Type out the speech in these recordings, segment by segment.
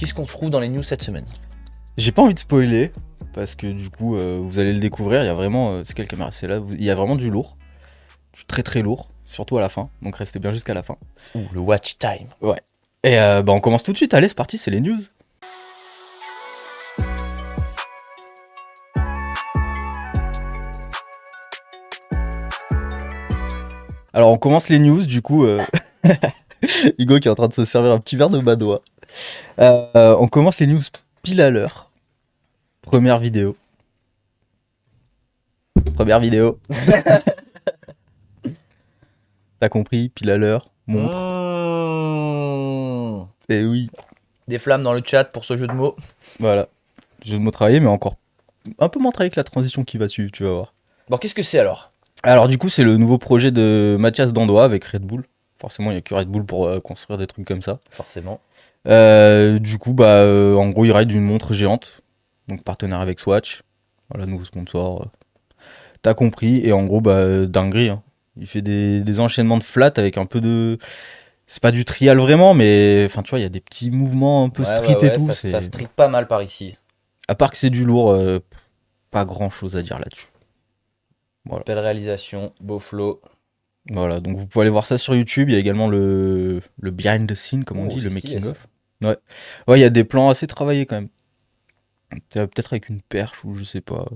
Qu'est-ce qu'on trouve dans les news cette semaine? J'ai pas envie de spoiler, parce que du coup, vous allez le découvrir. Il y a vraiment. C'est quelle caméra? C'est là. Il y a vraiment du lourd. Du très très lourd, surtout à la fin. Donc restez bien jusqu'à la fin. Ouh, le watch time. Ouais. Et on commence tout de suite. Allez, c'est parti, c'est les news. Alors, on commence les news, du coup. Hugo qui est en train de se servir un petit verre de Badois. On commence les news pile à l'heure. Première vidéo. T'as compris, pile à l'heure, montre. Et oui, Des flammes dans le chat pour ce jeu de mots. voilà. Jeu de mots travaillé, mais encore un peu moins travaillé que la transition qui va suivre, tu vas voir. Bon, qu'est-ce que c'est alors? Alors du coup, c'est le nouveau projet de Mathias Dandois avec Red Bull. Forcément, il n'y a que Red Bull pour construire des trucs comme ça. Forcément. Du coup, en gros, il ride une montre géante. Donc partenaire avec Swatch. Voilà, nouveau sponsor. T'as compris. Et en gros, dinguerie. Hein. Il fait des enchaînements de flat avec un peu de... C'est pas du trial vraiment, mais enfin tu vois, il y a des petits mouvements un peu street et tout. Ça street pas mal par ici. À part que c'est du lourd, pas grand chose à dire là-dessus. Voilà. Belle réalisation, beau flow. Voilà, donc vous pouvez aller voir ça sur YouTube. Il y a également le behind the scene, comme on dit, le making of. Ouais, il y a des plans assez travaillés quand même. Peut-être avec une perche ou je sais pas.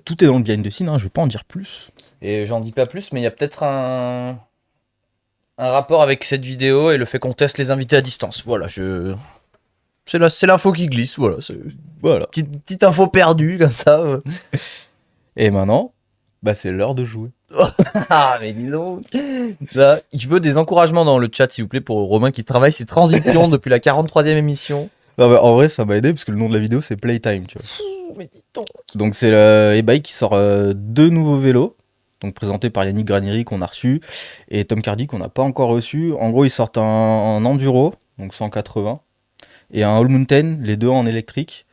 Tout est dans le behind the scene, hein, je vais pas en dire plus. Et j'en dis pas plus, mais il y a peut-être un rapport avec cette vidéo et le fait qu'on teste les invités à distance. Voilà, c'est l'info qui glisse, voilà. Voilà. Petite info perdue comme ça. Et maintenant, c'est l'heure de jouer. Ah, mais dis donc. Là, je veux des encouragements dans le chat, s'il vous plaît, pour Romain qui travaille ses transitions depuis la 43e émission. Non, en vrai, ça m'a aidé parce que le nom de la vidéo, c'est Playtime, tu vois. Mais dis donc. Donc, c'est le e-bike qui sort 2 nouveaux vélos. Donc, présentés par Yannick Granieri qu'on a reçu et Tom Cardy qu'on n'a pas encore reçu. En gros, ils sortent un enduro, donc 180, et un All Mountain, les deux en électrique,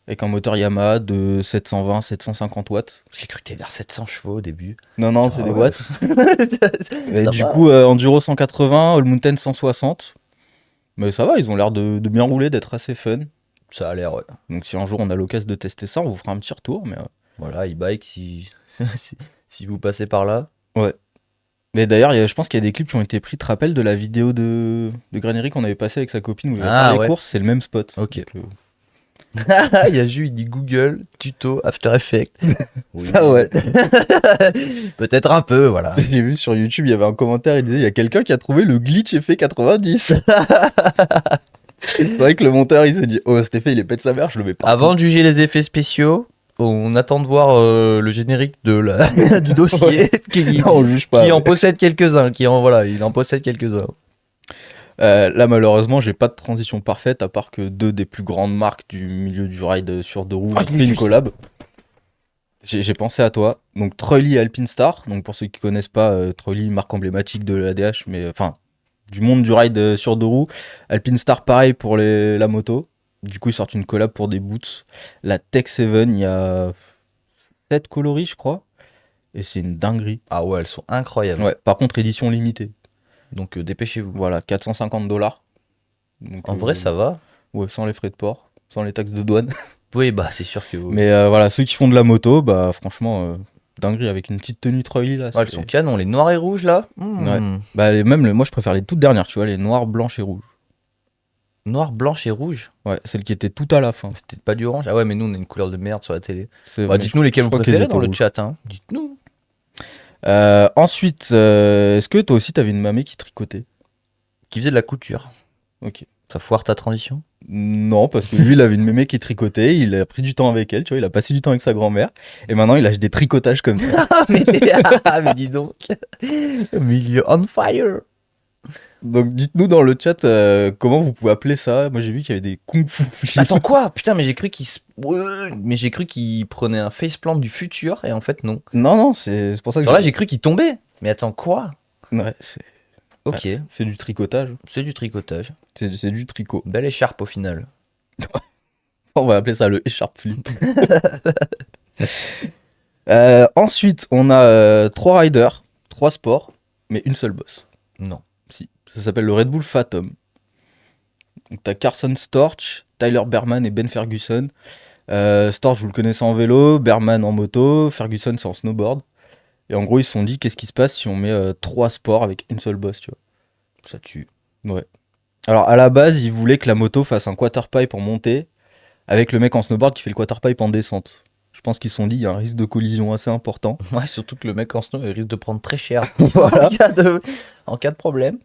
avec un moteur Yamaha de 720-750 watts. J'ai cru que t'allais dire 700 chevaux au début. Non, c'est des ouais. watts. Et du coup, enduro 180, All Mountain 160. Mais ça va, ils ont l'air de bien rouler, d'être assez fun. Ça a l'air, ouais. Donc si un jour on a l'occasion de tester ça, on vous fera un petit retour. Mais voilà, e-bike, si vous passez par là. Ouais. Mais d'ailleurs, je pense qu'il y a des clips qui ont été pris. Tu te rappelles de la vidéo de Granieri qu'on avait passé avec sa copine où il va faire les courses, c'est le même spot. Ok. Il y a Ju, il dit Google, tuto, After Effects. Oui. Ça ouais. Peut-être un peu, voilà. J'ai vu sur YouTube, il y avait un commentaire, il disait il y a quelqu'un qui a trouvé le glitch effet 90. C'est vrai que le monteur il s'est dit oh cet effet il est pète sa mère, je le mets pas. Avant de juger les effets spéciaux, on attend de voir le générique du dossier qui en possède quelques-uns, il en possède quelques-uns. Là malheureusement j'ai pas de transition parfaite à part que 2 des plus grandes marques du milieu du ride sur 2 roues ont fait une collab. J'ai pensé à toi. Donc Trulli et Alpinestar. Donc pour ceux qui connaissent pas, Trulli, marque emblématique de l'ADH, mais enfin du monde du ride sur 2 roues. Alpinestar pareil pour la moto. Du coup ils sortent une collab pour des boots. La Tech 7, il y a 7 coloris je crois. Et c'est une dinguerie. Ah ouais, elles sont incroyables. Ouais, par contre édition limitée. Donc dépêchez-vous. Voilà, $450. En vrai ça va. Ouais, sans les frais de port, sans les taxes de douane. Oui, c'est sûr que... Mais voilà, ceux qui font de la moto, franchement, dinguerie, avec une petite tenue Trulli là. Elles sont canons, les noirs et rouges là. Ouais. Moi je préfère les toutes dernières, tu vois, les noires, blanches et rouges. Noir, blanche et rouge. Ouais, celle qui était tout à la fin. C'était pas du orange. Ah ouais, mais nous on a une couleur de merde sur la télé. Vrai, dites-nous lesquels vous préférez dans le chat, hein. Dites-nous. Ensuite, est-ce que toi aussi t'avais une mamie qui tricotait? Qui faisait de la couture. Ok. Ça foire ta transition? Non, parce que lui, il avait une mémé qui tricotait, il a pris du temps avec elle, tu vois, il a passé du temps avec sa grand-mère, et maintenant il lâche des tricotages comme ça. mais dis donc, milieu on fire. Donc dites-nous dans le chat comment vous pouvez appeler ça. Moi j'ai vu qu'il y avait des kung fu flips. Attends quoi? Putain, mais j'ai cru qu'il prenait un faceplant du futur, et en fait non. Non, c'est pour ça que... Genre là j'ai cru qu'il tombait. Mais attends quoi? Ouais, c'est... Ok. Ouais, c'est du tricotage. C'est du tricotage. C'est du tricot. Belle écharpe au final. On va appeler ça le écharpe flip. Ensuite, on a 3 riders, 3 sports, mais une seule boss. Non. Si. Ça s'appelle le Red Bull Phantom. Donc t'as Carson Storch Tyler Berman et Ben Ferguson. Storch, vous le connaissez en vélo, Berman en moto, Ferguson c'est en snowboard. Et en gros, ils se sont dit, qu'est-ce qui se passe si on met 3 sports avec une seule bosse, tu vois. Ça tue. Ouais. Alors, à la base, ils voulaient que la moto fasse un quarterpipe en montée, avec le mec en snowboard qui fait le quarterpipe en descente. Je pense qu'ils se sont dit, il y a un risque de collision assez important. Ouais, surtout que le mec en snow, il risque de prendre très cher Voilà. en cas de problème.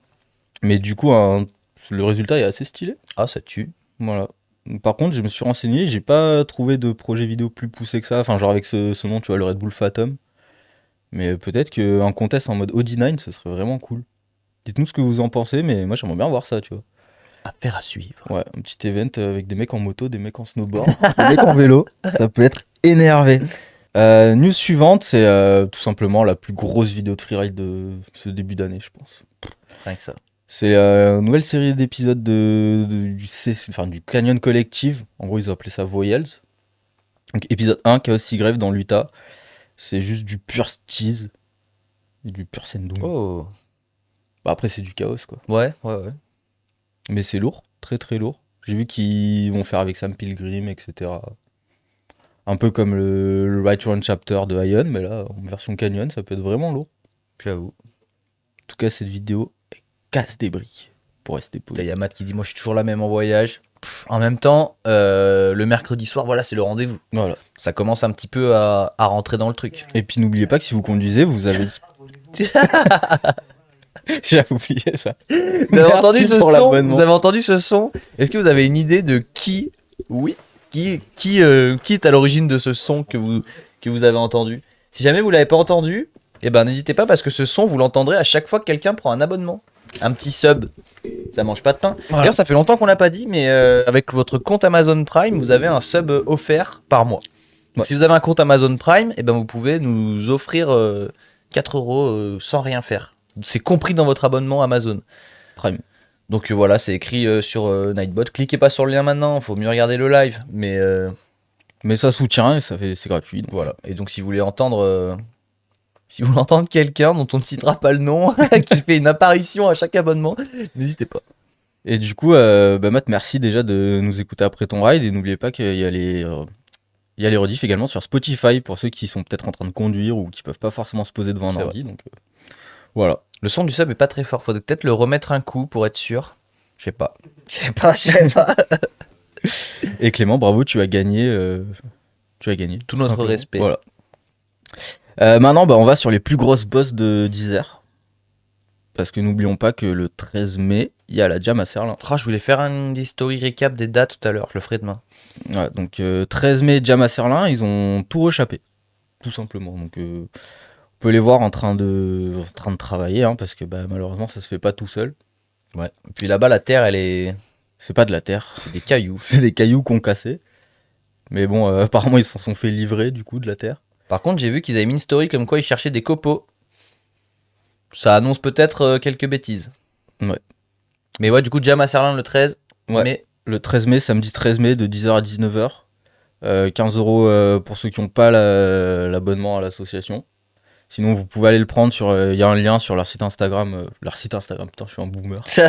Mais du coup, le résultat est assez stylé. Ah, ça tue. Voilà. Par contre, je me suis renseigné, j'ai pas trouvé de projet vidéo plus poussé que ça. Enfin, genre avec ce nom, tu vois, le Red Bull Phantom. Mais peut-être qu'un contest en mode OD9, ce serait vraiment cool. Dites-nous ce que vous en pensez, mais moi j'aimerais bien voir ça, tu vois. Affaire à suivre. Ouais, un petit event avec des mecs en moto, des mecs en snowboard, des mecs en vélo. Ça peut être énervé. News suivante, c'est tout simplement la plus grosse vidéo de freeride de ce début d'année, je pense. Rien que ça. C'est une nouvelle série d'épisodes du Canyon Collective. En gros, ils ont appelé ça Voyelles. Donc, épisode 1, Chaos Seagrave dans l'Utah. C'est juste du pur tease. Du pur sendung. Oh. Bah, après, c'est du chaos, quoi. Ouais. Mais c'est lourd, très très lourd. J'ai vu qu'ils vont faire avec Sam Pilgrim, etc. Un peu comme le Right Run Chapter de Ion, mais là, en version Canyon, ça peut être vraiment lourd. J'avoue. En tout cas, cette vidéo, elle casse des briques, pour rester Il poli. y a Matt qui dit, moi je suis toujours la même en voyage. En même temps, le mercredi soir, voilà, c'est le rendez-vous. Voilà. Ça commence un petit peu à rentrer dans le truc. Et puis n'oubliez pas que si vous conduisez, vous avez... J'avais oublié ça. Vous avez entendu ce pour son l'abonnement. Vous avez entendu ce son Est-ce que vous avez une idée de qui qui est à l'origine de ce son que vous avez entendu? Si jamais vous l'avez pas entendu, eh ben n'hésitez pas parce que ce son vous l'entendrez à chaque fois que quelqu'un prend un abonnement, un petit sub. Ça mange pas de pain. Voilà. D'ailleurs, ça fait longtemps qu'on l'a pas dit, mais avec votre compte Amazon Prime, vous avez un sub offert par mois. Donc, Ouais. si vous avez un compte Amazon Prime, eh ben vous pouvez nous offrir 4 euros sans rien faire. C'est compris dans votre abonnement Amazon Prime. Donc voilà, c'est écrit sur Nightbot. Cliquez pas sur le lien maintenant, faut mieux regarder le live. Mais ça soutient et c'est gratuit. Donc. Voilà. Et donc si vous voulez entendre, quelqu'un dont on ne citera pas le nom, qui fait une apparition à chaque abonnement, n'hésitez pas. Et du coup, Matt, merci déjà de nous écouter après ton ride. Et n'oubliez pas qu'il y a les rediffs également sur Spotify pour ceux qui sont peut-être en train de conduire ou qui peuvent pas forcément se poser devant un C'est ordi. Donc voilà. Le son du sub est pas très fort, faudrait peut-être le remettre un coup pour être sûr. Je sais pas. Et Clément, bravo, tu as gagné. Tout notre simplement. respect. Voilà. Maintenant, on va sur les plus grosses bosses de d'Isère. Parce que n'oublions pas que le 13 mai, il y a la jam à Serlin. Oh, je voulais faire un story récap des dates tout à l'heure, je le ferai demain. Ouais, donc 13 mai, jam à Serlin, ils ont tout rechappé. Tout simplement. Donc on peut les voir en train de travailler, hein, parce que malheureusement, ça se fait pas tout seul. Ouais. Et puis là-bas, la terre, C'est pas de la terre, c'est des cailloux. c'est des cailloux qu'on cassé. Mais bon, apparemment, ils s'en sont fait livrer du coup de la terre. Par contre, j'ai vu qu'ils avaient mis une story comme quoi ils cherchaient des copeaux. Ça annonce peut-être quelques bêtises. Ouais. Mais ouais, du coup, jam à Serlin le 13. Ouais. Mais Le 13 mai, samedi 13 mai, de 10h à 19h. 15 euros pour ceux qui n'ont pas l'abonnement à l'association. Sinon, vous pouvez aller le prendre sur. Il y a un lien sur leur site Instagram. Leur site Instagram, putain, je suis un boomer. Sur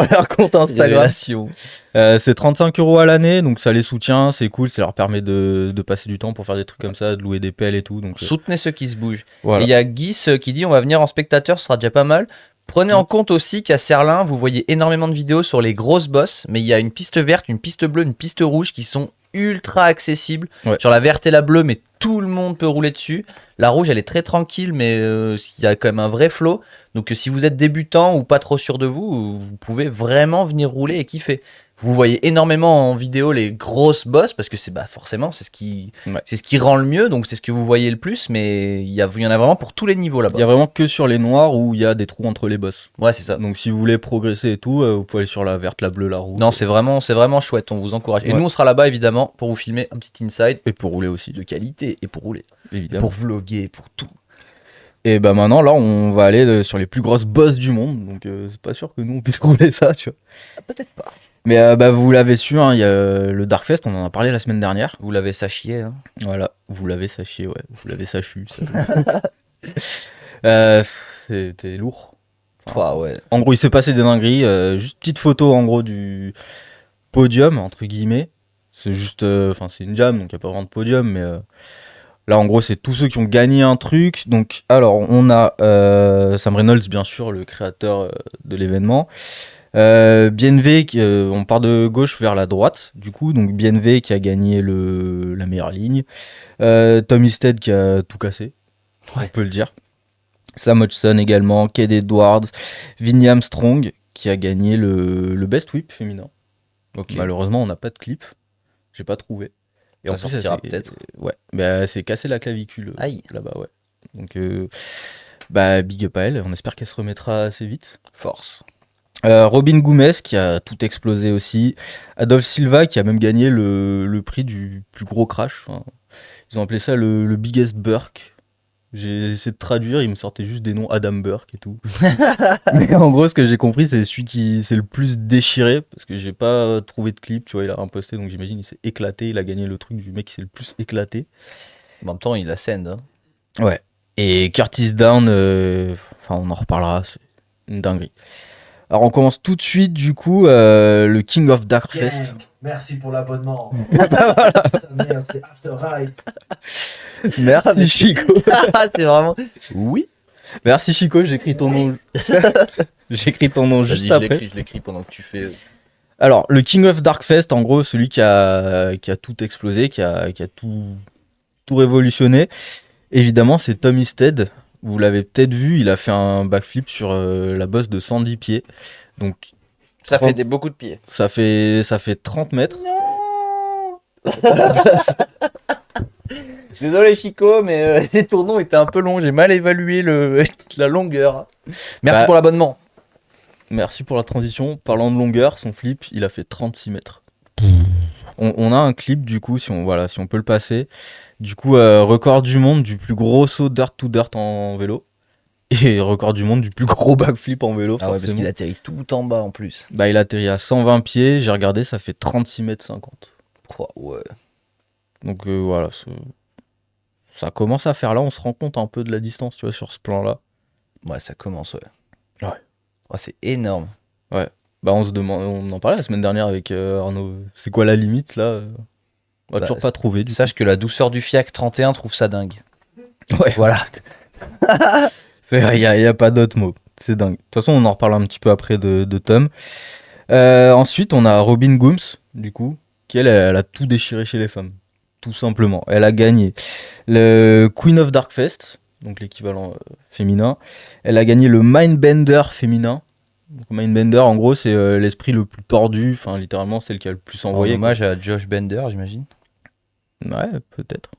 leur compte Instagram. Révélation. C'est 35 euros à l'année, donc ça les soutient, c'est cool, ça leur permet de passer du temps pour faire des trucs comme ça, de louer des pelles et tout. Donc, Soutenez ceux qui se bougent. voilà. Et il y a Guis qui dit on va venir en spectateur, ce sera déjà pas mal. Prenez en compte aussi qu'à Serlin, vous voyez énormément de vidéos sur les grosses bosses, mais il y a une piste verte, une piste bleue, une piste rouge qui sont ultra accessibles. Ouais. Sur la verte et la bleue, mais tout le monde peut rouler dessus. La rouge, elle est très tranquille, mais il y a quand même un vrai flow. Donc si vous êtes débutant ou pas trop sûr de vous, vous pouvez vraiment venir rouler et kiffer. Vous voyez énormément en vidéo les grosses bosses parce que c'est forcément c'est ce qui rend le mieux, donc c'est ce que vous voyez le plus, mais il y en a vraiment pour tous les niveaux là-bas. Il y a vraiment que sur les noirs où il y a des trous entre les bosses. Ouais, c'est ça. Donc si vous voulez progresser et tout, vous pouvez aller sur la verte, la bleue, la rouge. Non, c'est vraiment chouette, on vous encourage. Et Ouais. nous, on sera là-bas évidemment pour vous filmer un petit inside Et pour rouler aussi, de qualité et pour rouler, évidemment. pour vlogger, pour tout. Et maintenant, là, on va aller sur les plus grosses bosses du monde. Donc c'est pas sûr que nous, on puisse rouler ça, tu vois. Peut-être pas. Mais vous l'avez su, hein, il y a le Darkfest, on en a parlé la semaine dernière. Vous l'avez sachier, hein. Voilà, vous l'avez saché, ouais. Vous l'avez sachu. C'était lourd. Ah ouais. En gros, il s'est passé des dingueries. Juste petite photo, en gros, podium, entre guillemets. C'est juste, enfin, c'est une jam, donc il n'y a pas vraiment de podium, mais là, en gros, c'est tous ceux qui ont gagné un truc. Donc, alors, on a Sam Reynolds, bien sûr, le créateur de l'événement. BNV, on part de gauche vers la droite, du coup, donc BNV qui a gagné la meilleure ligne. Tom Isted qui a tout cassé, on peut le dire. Sam Hodgson également, Kade Edwards, Vinnie Armstrong qui a gagné le Best Whip féminin. Ok. Malheureusement, on n'a pas de clip, j'ai pas trouvé. Et Ça en plus, sortira elle s'est- peut-être. Ouais, bah, elle s'est cassé la clavicule Aïe. là-bas, ouais. Donc, bah, big up à elle, on espère qu'elle se remettra assez vite. Force. Robin Gomez qui a tout explosé aussi. Adolphe Silva qui a même gagné le prix du plus gros crash. Enfin, ils ont appelé ça le Biggest Burke. J'ai essayé de traduire, il me sortait juste des noms Adam Burke et tout. Mais en gros, ce que j'ai compris, c'est celui qui s'est le plus déchiré. Parce que j'ai pas trouvé de clip, tu vois, il a imposté, donc j'imagine il s'est éclaté. Il a gagné le truc du mec qui s'est le plus éclaté. En même temps, il ascend. Hein. Ouais. Et Curtis Down, enfin, on en reparlera, c'est une dinguerie. Alors on commence tout de suite du coup le King of Darkfest. Merci pour l'abonnement. Merci Chico. C'est vraiment. Oui. Merci Chico, j'écris ton nom. J'écris ton nom juste Vas-y, après. je l'écris pendant que tu fais. Alors le King of Darkfest, en gros, celui qui a tout explosé, qui a tout révolutionné. Évidemment, c'est Tom Isted. Vous l'avez peut-être vu, il a fait un backflip sur la bosse de 110 pieds. Donc Ça 30 fait beaucoup de pieds. ça fait 30 mètres. Non. Désolé Chico, mais les tournois étaient un peu longs. J'ai mal évalué la longueur. Merci Bah, pour l'abonnement. Merci pour la transition. Parlant de longueur, son flip, il a fait 36 mètres. On a un clip du coup, si on peut le passer. Du coup, record du monde du plus gros saut dirt to dirt en vélo. Et record du monde du plus gros backflip en vélo, Ah ouais, parce forcément. qu'il atterrit tout en bas en plus. Bah, il atterrit à 120 pieds. J'ai regardé, ça fait 36 mètres 50. Oh, ouais. Donc voilà, ça commence à faire là. On se rend compte un peu de la distance, tu vois, sur ce plan-là. Ouais, ça commence, ouais. Ouais. Oh, c'est énorme. Bah, on se demande, on en parlait la semaine dernière avec Arnaud. C'est quoi la limite là? On va Bah, toujours pas trouver. Du Sache que la douceur du FIAC 31 trouve ça dingue. coup. Ouais. Voilà. C'est vrai, il y a pas d'autre mot. C'est dingue. De toute façon, on en reparle un petit peu après de Tom. Ensuite, on a Robin Gooms, du coup, qui elle a tout déchiré chez les femmes. Tout simplement. Elle a gagné le Queen of Darkfest, donc l'équivalent féminin. Elle a gagné le Mindbender féminin. Donc, Mindbender, en gros, c'est l'esprit le plus tordu. Enfin, littéralement, c'est le qui a le plus En envoyé. hommage à Josh Bender, j'imagine. Ouais, peut-être.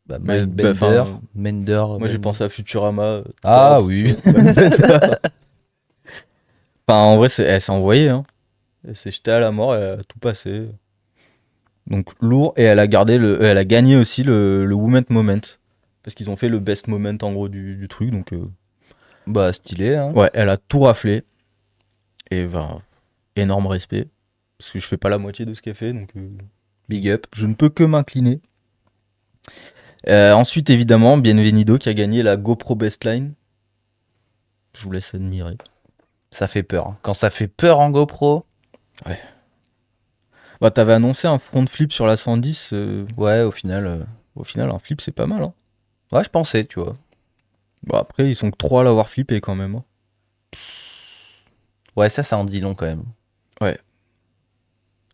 Bah, Mais, Mike bah, Bender, enfin, Mender. Moi, j'ai pensé à Futurama. Ah Tord, oui. tu vois. Enfin, en vrai, elle s'est envoyée. Hein. Elle s'est jetée à la mort, elle a tout passé. Donc lourd, et elle a gagné aussi le Women's Moment. Parce qu'ils ont fait le best moment en gros du truc. Donc Bah, stylé, hein. ouais, elle a tout raflé. Et ben, énorme respect. Parce que je fais pas la moitié de ce qu'elle fait. Donc Big up. je ne peux que m'incliner. Ensuite, évidemment, Bienvenido qui a gagné la GoPro Bestline. Je vous laisse admirer. Ça fait peur. Hein. Quand ça fait peur en GoPro. Bah, t'avais annoncé un front flip sur la 110. Ouais, au final. Au final, un flip, c'est pas mal. Hein. Ouais, je pensais, tu vois. Bon, après, ils sont que 3 à l'avoir flippé quand même. Hein. Ouais, ça en dit long quand même.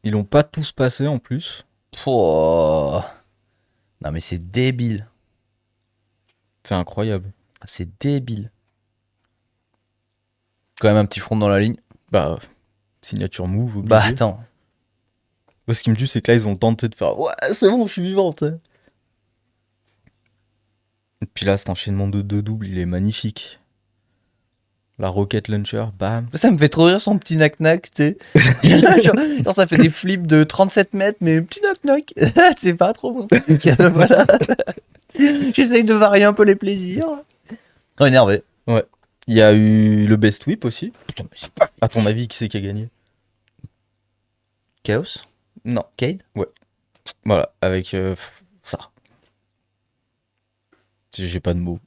Ils l'ont pas tous passé en plus. Pouah. Non, mais c'est débile. C'est incroyable. C'est débile. Quand même un petit front dans la ligne. Bah, signature move. Obligé. Bah, attends. Moi, ce qui me tue, c'est que là, ils ont tenté de faire ouais, c'est bon, je suis vivante. Et puis là, cet enchaînement de deux doubles, il est magnifique. La rocket launcher, bam. Ça me fait trop rire son petit knock-knock, tu sais. genre, ça fait des flips de 37 mètres, mais petit knock-knock. C'est pas trop mon truc. Voilà. J'essaye de varier un peu les plaisirs. Oh, énervé. Il y a eu le best whip aussi. Putain, mais c'est pas... À ton avis, qui c'est qui a gagné? Chaos? Non. Cade? Voilà, avec ça. J'ai pas de mots.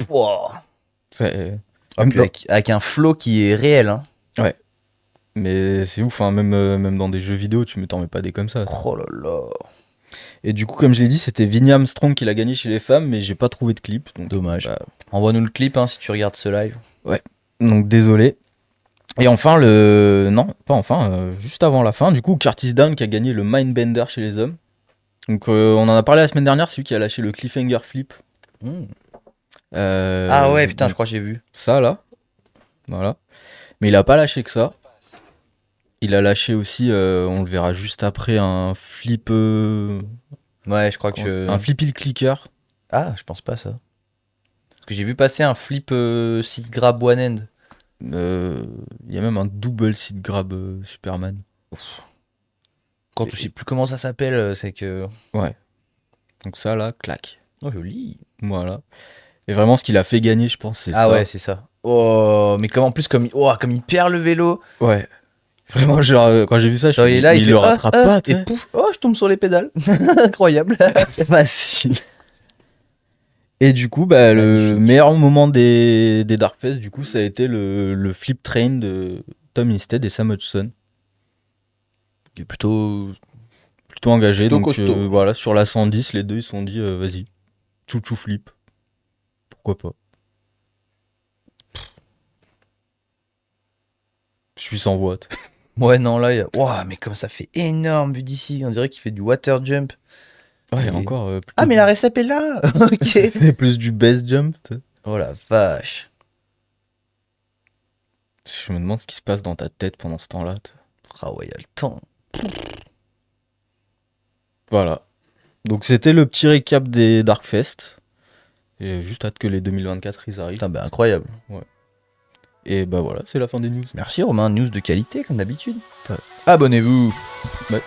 Pouah. C'est... Ah, puis avec un flow qui est réel. Hein. Mais c'est ouf, hein, même dans des jeux vidéo, tu t'en mets pas des comme ça. Oh là là. Et du coup, comme je l'ai dit, c'était Vinnie Armstrong qui l'a gagné chez les femmes, mais j'ai pas trouvé de clip. Donc, Dommage. bah, Envoie-nous le clip hein, si tu regardes ce live. donc désolé. Et enfin, non, pas enfin, juste avant la fin, du coup, Curtis Down qui a gagné le Mindbender chez les hommes. Donc, on en a parlé la semaine dernière, celui qui a lâché le Cliffhanger Flip. Hmm. Ah ouais, putain, donc, je crois que j'ai vu. ça là, voilà. Mais il a pas lâché que ça. Il a lâché aussi, on le verra juste après, un flip. Ouais, je crois que. Un flippy clicker. Ah, je pense pas ça. Parce que j'ai vu passer un flip seed grab one end. Il y a même un double seat grab Superman. Quand tu sais plus comment ça s'appelle, c'est que. Ouais. Donc ça là, clac. Oh, joli. Voilà. Et vraiment, ce qu'il a fait gagner, je pense, c'est Ah ça. ouais, c'est ça. Oh, mais comme en plus, comme il perd le vélo. Ouais. Vraiment, genre, quand j'ai vu ça, je Genre, suis il est là, il fait, le rattrape pas, tu et sais. pouf, oh, je tombe sur les pédales. Incroyable. Facile. Et du coup, bah, le Magnifique. meilleur moment des Darkfest, du coup, ça a été le flip train de Tom Instead et Sam Hudson. Il est plutôt. Plutôt engagé. Plutôt Donc costaud. voilà, sur la 110, les deux, ils se sont dit, vas-y, chouchou flip. Pourquoi pas. Je suis sans voix. Ouais, non, là, Ouah, mais comme ça fait énorme vu d'ici. On dirait qu'il fait du water jump. Ouais, Et- encore. Plutôt Ah, mais du- la récep est là. Ok. C'est plus du base jump. Tu sais. Oh la vache. Je me demande ce qui se passe dans ta tête pendant ce temps-là. Tu sais. Ah ouais, il y a le temps. Voilà. Donc c'était le petit récap des Darkfest. Et juste hâte que les 2024 ils arrivent. Putain, bah incroyable. Et bah voilà, c'est la fin des news. Merci Romain, news de qualité comme d'habitude. Abonnez-vous. Ouais.